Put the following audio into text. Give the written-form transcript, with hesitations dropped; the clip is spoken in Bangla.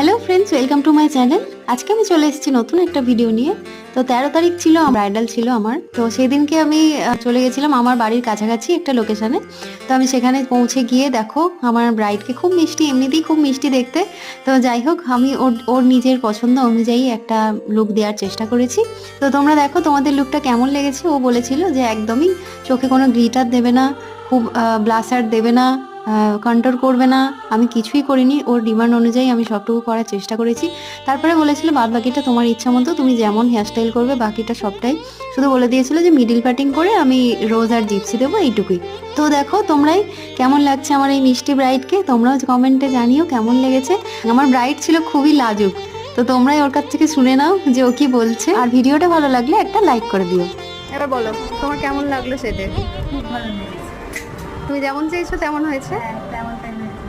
Hello friends, welcome to my channel. আজকে আমি চলে এসেছি নতুন একটা ভিডিও নিয়ে। তো 13 তারিখ ছিল, ব্রাইডাল ছিল আমার। তো সেই দিনকে আমি চলে গেছিলাম আমার বাড়ির কাছাকাছি একটা লোকেশনে। তো আমি সেখানে পৌঁছে গিয়ে দেখো আমার ব্রাইডকে খুব মিষ্টি, এমনিতেই খুব মিষ্টি দেখতে। তো যাই হোক, আমি ওর নিজের পছন্দ অনুযায়ী একটা লুক দেওয়ার চেষ্টা করেছি। তো তোমরা দেখো তোমাদের লুকটা কেমন লেগেছে। ও বলেছিল যে একদমই চোখে কোনো গ্লিটার দেবে না, খুব ব্লাশার দেবে না, কন্ট্রোল করবে না। আমি কিছুই করিনি, ওর ডিমান্ড অনুযায়ী আমি সবটুকু করার চেষ্টা করেছি। তারপরে বলেছিল বাদ বাকিটা তোমার ইচ্ছা মতো, তুমি যেমন হেয়ারস্টাইল করবে বাকিটা সবটাই। শুধু বলে দিয়েছিল যে মিডিল পার্টিং করে আমি রোজ আর জিপসি দেবো, এইটুকুই। তো দেখো তোমরাই কেমন লাগছে আমার এই মিষ্টি ব্রাইডকে, তোমরাও কমেন্টে জানিও কেমন লেগেছে। আমার ব্রাইড ছিল খুবই লাজুক। তো তোমরাই ওর কাছ থেকে শুনে নাও যে ও কি বলছে। আর ভিডিওটা ভালো লাগলে একটা লাইক করে দিও। এবার বলো তোমার কেমন লাগলো সেটা। খুব ভালো লেগেছে। তুমি যেমন চেয়েছো তেমন হয়েছে। তেমনটাই হয়েছে।